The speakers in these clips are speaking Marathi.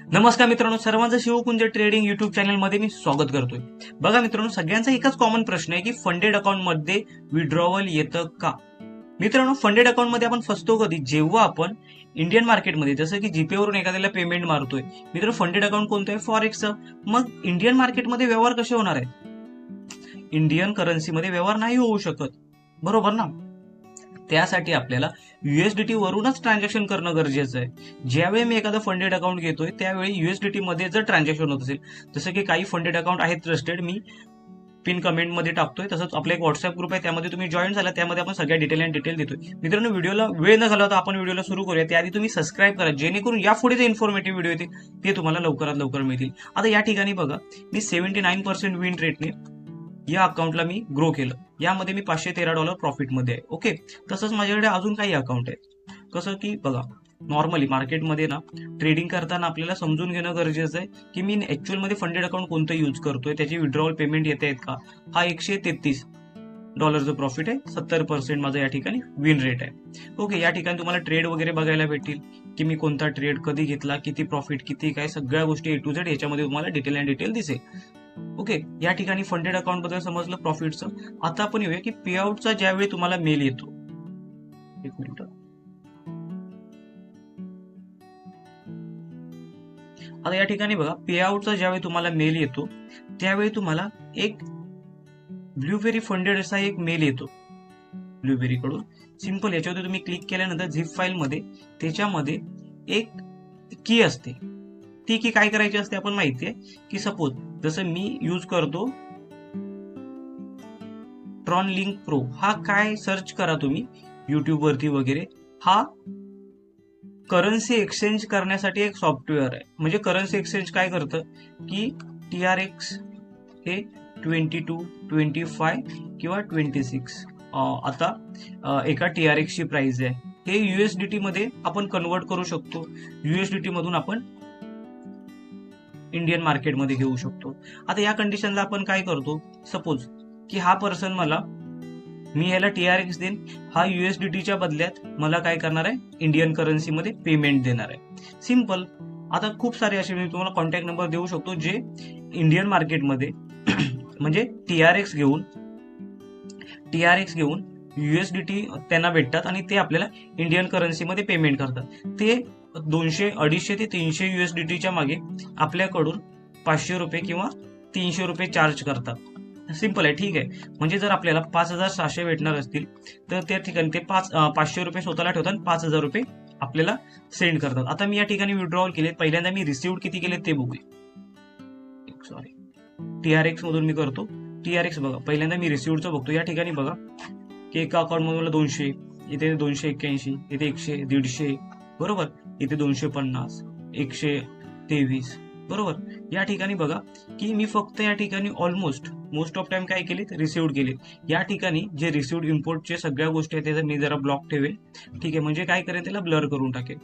नमस्कार मित्रांनो, सर्वांचं शिवकुंज ट्रेडिंग युट्यूब चॅनल मध्ये मी स्वागत करतोय. बघा मित्रांनो, सगळ्यांचा एकच कॉमन प्रश्न आहे की फंडेड अकाउंट मध्ये विड्रॉवल येतं का? मित्रांनो, फंडेड अकाउंट मध्ये आपण फसतो कधी? जेव्हा आपण इंडियन मार्केटमध्ये जसं की जीपे वरून एखाद्याला पेमेंट मारतोय. मित्रांनो, फंडेड अकाउंट कोणतं आहे? फॉरेक्सचं. मग इंडियन मार्केटमध्ये व्यवहार कसे होणार आहे? इंडियन करन्सीमध्ये व्यवहार नाही होऊ शकत, बरोबर ना? त्यासाठी आपल्याला युएसडीटी वरूनच ट्रान्झॅक्शन करणं गरजेचं आहे. ज्यावेळी मी एखादं फंडेड अकाउंट घेतोय त्यावेळी युएसडीटी मध्ये जर ट्रान्झॅक्शन होत असेल, जसं की काही फंडेड अकाउंट आहेत ट्रस्टेड, मी पिन कमेंट मध्ये टाकतोय. तसंच आपला एक व्हॉट्सअप ग्रुप आहे, त्यामध्ये तुम्ही जॉईन झाला, त्यामध्ये आपण सगळ्या डिटेल देतोय. मित्रांनो, व्हिडिओला वेळ न घालवता आपण व्हिडिओला सुरू करूया. त्याआधी तुम्ही सबस्क्राईब करा, जेणेकरून यापुढे जे इन्फॉर्मेटिव्ह व्हिडिओ येतील ते तुम्हाला लवकरात लवकर मिळतील. आता या ठिकाणी बघा, मी 79% विन रेटने या अकाउंटला मी ग्रो केलं. यामध्ये मी $513 प्रॉफिटमध्ये आहे. ओके, तसंच माझ्याकडे अजून काही अकाउंट आहेत. कसं की बघा, नॉर्मली मार्केटमध्ये ना ट्रेडिंग करताना आपल्याला समजून घेणं गरजेचं आहे की मी ऍक्च्युअल मध्ये फंडेड अकाउंट कोणतं यूज करतोय, त्याची विड्रॉवल पेमेंट येते आहेत का. हा $133 प्रॉफिट आहे. 70% माझं या ठिकाणी विन रेट आहे. ओके, या ठिकाणी तुम्हाला ट्रेड वगैरे बघायला भेटतील की मी कोणता ट्रेड कधी घेतला, किती प्रॉफिट, किती काय, सगळ्या गोष्टी ए टू झेड याच्यामध्ये तुम्हाला डिटेल दिसेल. ओके, या ठिकाणी फंडेड अकाउंट बद्दल समजलं, प्रॉफिटचं. आता आपण येऊया की पे आउटचा ज्यावेळी तुम्हाला मेल येतो. एक मिनिट. आता या ठिकाणी बघा, पे आउटचा ज्यावेळी तुम्हाला मेल येतो त्यावेळी तुम्हाला एक ब्लूबेरी फंडेड असा एक मेल येतो ब्लूबेरी कडून. सिंपल याच्यावर तुम्ही क्लिक केल्यानंतर झिप फाईल मध्ये त्याच्यामध्ये एक की असते. ती की काय करायची असते आपण माहितीये की सपोज जसं मी यूज करतो ट्रॉन लिंक प्रो. हा काय सर्च करा तुम्ही युट्यूब वरती वगैरे. हा करन्सी एक्सचेंज करण्यासाठी एक सॉफ्टवेअर आहे. म्हणजे करन्सी एक्सचेंज काय करतं की TRX हे 22, 25 किंवा 26 आता एका TRX ची प्राइस आहे. हे USDT मध्ये आपण कन्वर्ट करू शकतो. USDT मधून आपण इंडियन मार्केटमध्ये घेऊ शकतो. आता या कंडिशनला आपण काय करतो, सपोज की हा पर्सन मी ह्याला TRX देईन, हा USDTच्या बदल्यात मला काय करणार आहे, इंडियन करन्सीमध्ये पेमेंट देणार आहे. सिंपल. आता खूप सारे असे मी तुम्हाला कॉन्टॅक्ट नंबर देऊ शकतो जे इंडियन मार्केटमध्ये म्हणजे TRX घेऊन USDT त्यांना भेटतात आणि ते आपल्याला इंडियन करन्सीमध्ये पेमेंट करतात. ते 200, 250 ते 300 USDTच्या मागे आपल्याकडून ₹500 किंवा ₹300 चार्ज करतात. सिंपल आहे, ठीक आहे. म्हणजे जर आपल्याला 5,700 भेटणार असतील तर त्या ठिकाणी ते ₹500 स्वतःला ठेवतात, ₹5,000 आपल्याला सेंड करतात. आता मी या ठिकाणी विड्रॉवल केले. पहिल्यांदा मी रिसिव्ड किती केले ते बघूया. सॉरी, TRX मधून मी करतो. TRX बघा, पहिल्यांदा मी रिसिव्डचं बघतो. या ठिकाणी बघा की एका अकाउंट मध्ये मला 200, इथे 281, इथे 100, 150, बरोबर, इथे 250, 123, बरोबर. या ठिकाणी बघा की मी फक्त या ठिकाणी मोस्ट ऑफ टाइम काय केले, रिसिव्ड केले. या ठिकाणी जे रिसिव्ड इम्पोर्टचे सगळ्या गोष्टी आहेत त्याचा मी जरा ब्लॉक ठेवेल. ठीक आहे, म्हणजे काय करेल, त्याला ब्लर करून टाकेल,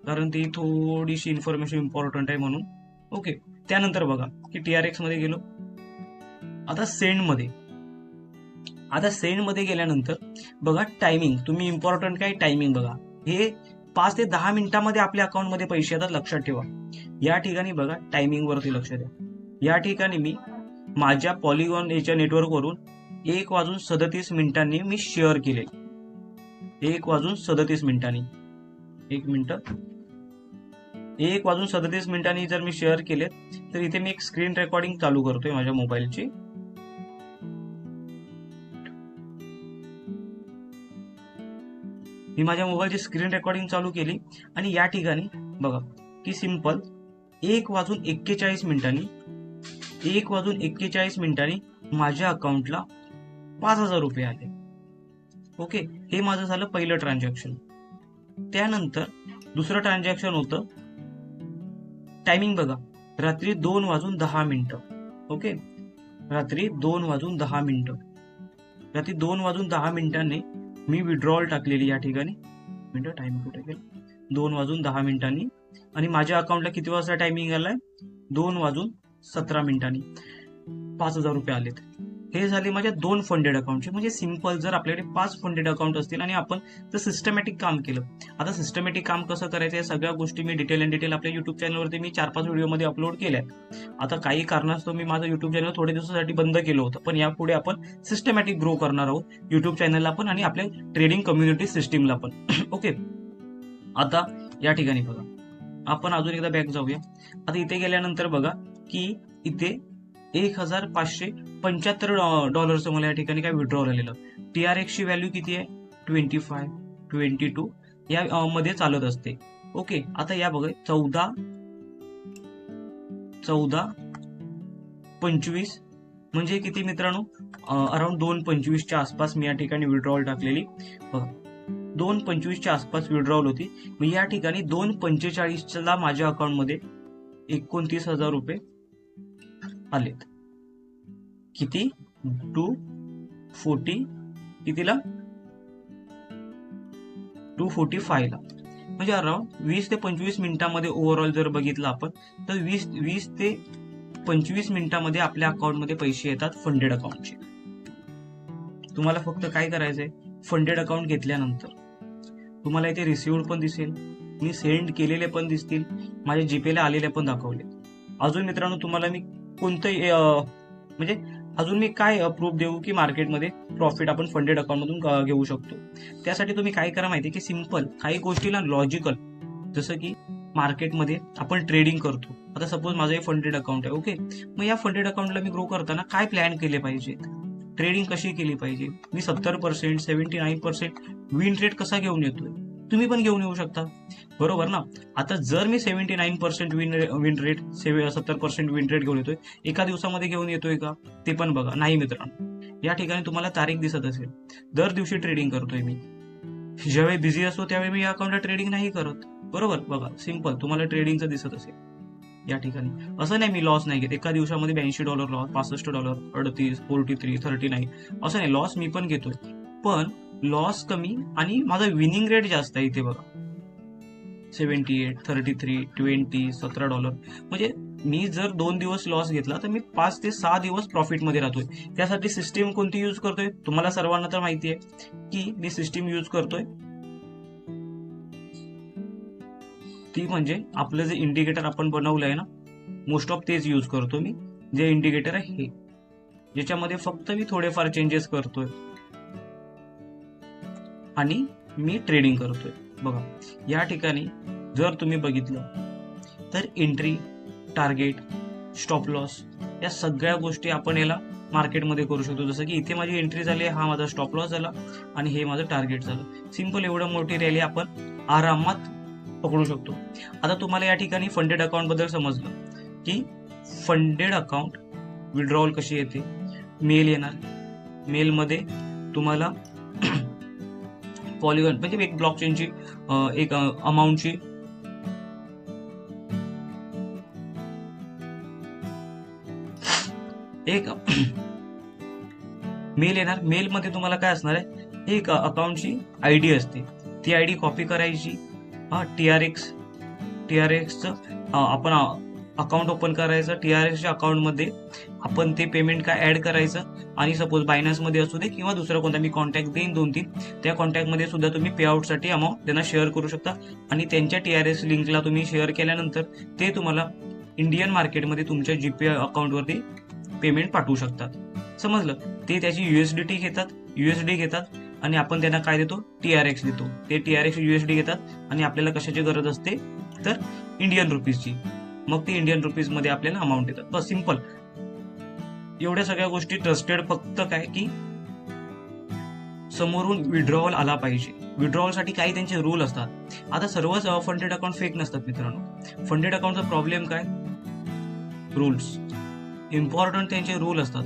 कारण ती थोडीशी इन्फॉर्मेशन इम्पॉर्टंट आहे म्हणून. ओके, त्यानंतर बघा की TRX मध्ये गेलो. आता सेंड मध्ये गेल्यानंतर बघा टायमिंग, तुम्ही इम्पॉर्टंट काय, टायमिंग बघा. हे 5 ते 10 मिनिटांमध्ये आपल्या अकाउंटमध्ये पैसे येतात, लक्षात ठेवा. या ठिकाणी बघा टायमिंग वरती लक्ष द्या. या ठिकाणी मी माझ्या पॉलिगॉन याच्या नेटवर्क वरून 1:37 मी शेअर केले. 1:37. एक मिनिट. 1:37 जर मी शेअर केले तर इथे मी एक स्क्रीन रेकॉर्डिंग चालू करतोय माझ्या मोबाईलची. मी माझ्या मोबाईलची स्क्रीन रेकॉर्डिंग चालू केली आणि या ठिकाणी बघा की सिंपल 1:41 माझ्या अकाउंटला ₹5,000 आले. ओके, हे माझं झालं पहिलं ट्रान्झॅक्शन. त्यानंतर दुसरं ट्रान्झॅक्शन होतं, टायमिंग बघा, रात्री 2:10. ओके, रात्री 2:10. रात्री 2:10 मी विड्रॉवल टाकलेली या ठिकाणी. टाइम कुठे गेला, 2:10 आणि माझ्या अकाउंटला किती वाजता टायमिंग आलाय, 2:17. ₹5,000 आलेत. हे झाले माझ्या 2 फंडेड अकाउंटचे. म्हणजे सिंपल, जर आपल्याकडे 5 फंडेड अकाउंट असतील आणि आपण जर सिस्टमॅटिक काम केलं. आता सिस्टमॅटिक काम कसं करायचं, या सगळ्या गोष्टी मी डिटेल आपल्या युट्यूब चॅनलवरती मी 4-5 व्हिडिओमध्ये अपलोड केल्यात. आता काही कारणास्तव मी माझं युट्यूब चॅनल थोड्या दिवसासाठी बंद केलं होतं, पण यापुढे आपण सिस्टमॅटिक ग्रो करणार आहोत युट्यूब चॅनलला पण आणि आपल्या ट्रेडिंग कम्युनिटी सिस्टीमला पण. ओके, आता या ठिकाणी बघा, आपण अजून एकदा बॅक जाऊया. आता इथे गेल्यानंतर बघा की इथे $1,575 मला या ठिकाणी काय विड्रॉल आलेलं. TRX ची व्हॅल्यू किती आहे, 25, 22 या मध्ये चालत असते. ओके, आता या बघा 14, 25 म्हणजे किती मित्रांनो, अराउंड 2.25च्या आसपास मी या ठिकाणी विड्रॉल टाकलेली. बघा 2.25च्या आसपास विड्रॉल होती. मी या ठिकाणी 2.45ला माझ्या अकाउंटमध्ये 29,000 रुपये आलेत. किती, 240 कितीला, 245 ला. म्हणजे अराउंड 20 ते 25 मिनिटांमध्ये ओव्हरऑल जर बघितलं आपण तर 20 ते 25 मिनिटांमध्ये आपल्या अकाउंटमध्ये पैसे येतात फंडेड अकाउंटचे. तुम्हाला फक्त काय करायचंय, फंडेड अकाउंट घेतल्यानंतर तुम्हाला इथे रिसिव्ड पण दिसेल, मी सेंड केलेले पण दिसतील, माझ्या जीपेला आलेले पण दाखवले. अजून मित्रांनो तुम्हाला मी कोणतंही म्हणजे अजून मी काय प्रूफ देऊ की मार्केटमध्ये प्रॉफिट आपण फंडेड अकाउंटमधून घेऊ शकतो. त्यासाठी तुम्ही काय करा माहिती की सिंपल काही गोष्टीला लॉजिकल, जसं की मार्केटमध्ये आपण ट्रेडिंग करतो. आता सपोज माझं हे फंडेड अकाउंट आहे. ओके, मग या फंडेड अकाउंटला मी ग्रो करताना काय प्लॅन केले पाहिजे, ट्रेडिंग कशी केली पाहिजे, मी 70%, 79% विन रेट कसा घेऊन येतोय, तुम्ही पण घेऊन येऊ शकता, बरोबर ना. आता जर मी 79% विन रेट 70% विन रेट घेऊन येतोय, एका दिवसामध्ये घेऊन येतोय का, ते पण बघा. नाही मित्रांनो, या ठिकाणी तुम्हाला तारीख दिसत असेल, दर दिवशी ट्रेडिंग करतोय मी. ज्यावेळी बिझी असतो त्यावेळी मी या अकाउंटला ट्रेडिंग नाही करत, बरोबर. बघा सिंपल, तुम्हाला ट्रेडिंगचं दिसत असेल या ठिकाणी. असं नाही मी लॉस नाही घेत, एका दिवसामध्ये $82 लॉस, $65, 38, 43, 39 असं नाही, लॉस मी पण घेतोय, पण लॉस कमी आणि माझा विनिंग रेट जास्त आहे. इथे बघा 78, 33, 20, $17. म्हणजे मी जर 2 दिवस लॉस घेतला तर मी 5 ते 6 दिवस प्रॉफिटमध्ये राहतोय. त्यासाठी सिस्टीम कोणती यूज करतोय, तुम्हाला सर्वांना तर माहिती आहे की मी सिस्टीम यूज करतोय ती म्हणजे आपलं जे इंडिकेटर आपण बनवलंय ना, मोस्ट ऑफ तेच यूज करतो मी. जे इंडिकेटर आहे हे, ज्याच्यामध्ये फक्त मी थोडेफार चेंजेस करतोय आणि मी ट्रेडिंग करतोय. बघा या ठिकाणी जर तुम्ही बघितलं तर एंट्री, टार्गेट, स्टॉप लॉस या सगळ्या गोष्टी आपण याला मार्केटमध्ये करू शकतो. जसं की इथे माझी एंट्री झाली, हा माझा स्टॉप लॉस झाला आणि हे माझं टार्गेट झालं. सिंपल, एवढं मोठी रॅली आपण आरामात पकडू शकतो. आता तुम्हाला या ठिकाणी फंडेड अकाउंट बद्दल समजलं की फंडेड अकाउंट विड्रॉल कशी येते. मेल येणार, मेलमध्ये तुम्हाला पॉलिगॉन म्हणजे एक ब्लॉकचेनची एक अमाऊंटची एक मेल येणार. मेलमध्ये तुम्हाला काय असणार आहे, एक अकाउंटची आयडी असते, ती आयडी कॉपी करायची. TRXचं आपण अकाउंट ओपन करायचं, TRXच्या अकाउंटमध्ये आपण ते पेमेंट काय ऍड करायचं आणि सपोज बायनान्समध्ये असू दे किंवा दुसरा कोणता मी कॉन्टॅक्ट देईन 2-3, त्या कॉन्टॅक्टमध्ये सुद्धा तुम्ही पे आउटसाठी अमाऊंट त्यांना शेअर करू शकता आणि त्यांच्या TRX लिंकला तुम्ही शेअर केल्यानंतर ते तुम्हाला इंडियन मार्केटमध्ये तुमच्या जीपे अकाउंटवरती पेमेंट पाठवू शकतात. समजलं, ते त्याची USD घेतात आणि आपण त्यांना काय देतो, TRX देतो. ते TRX USD घेतात आणि आपल्याला कशाची गरज असते तर इंडियन रुपीजची. मग ते इंडियन रुपीज मध्ये आपल्याला अमाऊंट देतात. बस सिंपल, एवढ्या सगळ्या गोष्टी ट्रस्टेड. फक्त काय की समोरून विड्रॉवल आला पाहिजे. विड्रॉवलसाठी काही त्यांचे रूल असतात. आता सर्वच फंडेड अकाउंट फेक नसतात मित्रांनो. फंडेड अकाउंटचा प्रॉब्लेम काय, रूल्स इम्पॉर्टंट, त्यांचे रूल असतात.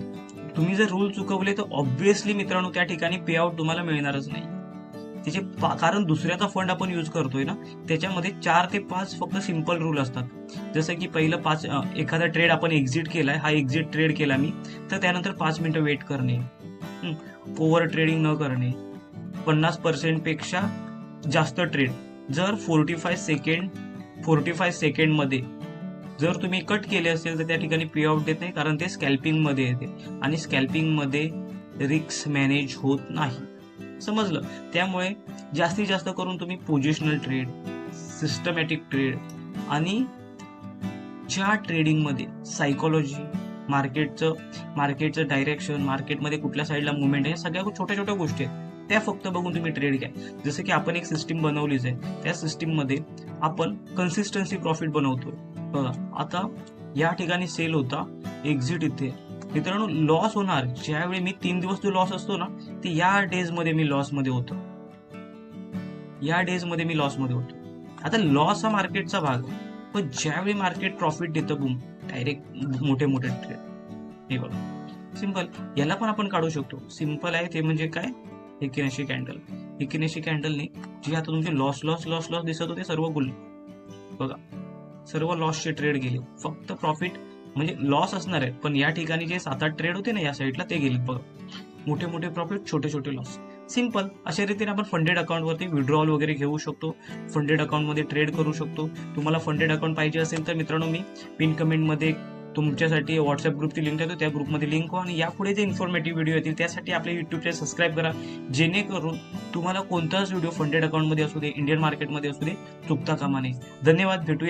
तुम्ही जर रूल चुकवले तर ऑब्व्हियसली मित्रांनो त्या ठिकाणी पे आउट तुम्हाला मिळणारच नाही. त्याचे कारण दुसऱ्याचा फंड आपण यूज करतोय ना, त्याच्यामध्ये 4 ते 5 फक्त सिंपल रूल असतात. जसं की पहिलं 5, एखादा ट्रेड आपण एक्झिट केलाय, हा एक्झिट ट्रेड केला मी, तर त्यानंतर 5 मिनिटं वेट करणे, ओव्हर ट्रेडिंग न करणे, 50% पेक्षा जास्त ट्रेड जर 45 सेकंड मध्ये जर तुम्ही कट केले असेल तर त्या ठिकाणी पे आउट देत नाही, कारण ते स्कॅल्पिंग मध्ये येते आणि स्कॅल्पिंग मध्ये रिस्क मॅनेज होत नाही. समजलं? त्यामुळे जास्तीत जास्त करून तुम्ही पोझिशनल ट्रेड, सिस्टमॅटिक ट्रेड आणि ज्या ट्रेडिंगमध्ये सायकोलॉजी, मार्केटचं डायरेक्शन, मार्केटमध्ये कुठल्या साईडला मुवमेंट आहे, सगळ्या छोट्या छोट्या गोष्टी आहेत त्या फक्त बघून तुम्ही ट्रेड घ्या. जसं की आपण एक सिस्टीम बनवलीच आहे, त्या सिस्टीममध्ये आपण कन्सिस्टन्सी प्रॉफिट बनवतोय. बघा आता या ठिकाणी सेल होता, एक्झिट इथे. मित्रांनो लॉस होणार ज्यावेळी मी 3 दिवस जो लॉस असतो ना, ते या डेज मध्ये मी लॉस मध्ये होतो. आता लॉस हा मार्केटचा भाग आहे, पण ज्यावेळी मार्केट प्रॉफिट देतं बूम, डायरेक्ट मोठे ट्रेड. हे बघा सिंपल, याला पण आपण काढू शकतो. सिंपल आहे ते, म्हणजे काय, एकिनेशी कॅन्डलने जे आता तुमचे लॉस दिसत होते सर्व गुल, बघा सर्व लॉसचे ट्रेड गेले. फक्त प्रॉफिट म्हणजे लॉस असणार आहे, पण या ठिकाणी जे 7-8 ट्रेड होते ना या साईडला ते गेले. बघा मोठे प्रॉफिट, छोटे लॉस. सिंपल अशा रीतीने आपण फंडेड अकाउंटवरती विड्रॉल वगैरे घेऊ शकतो, फंडेड अकाउंटमध्ये ट्रेड करू शकतो. तुम्हाला फंडेड अकाउंट पाहिजे असेल तर मित्रांनो मी पिन कमेंटमध्ये तुमच्यासाठी व्हॉट्सअप ग्रुपची लिंक देतो, त्या ग्रुपमध्ये लिंक हो. आणि यापुढे जे इन्फॉर्मेटिव्ह व्हिडिओ येतील त्यासाठी आपल्या युट्यूब चॅनल सबस्क्राईब करा, जेणेकरून तुम्हाला कोणताच व्हिडिओ फंडेड अकाउंटमध्ये असू दे, इंडियन मार्केटमध्ये असू दे, चुकता कामा नये. धन्यवाद, भेटूया.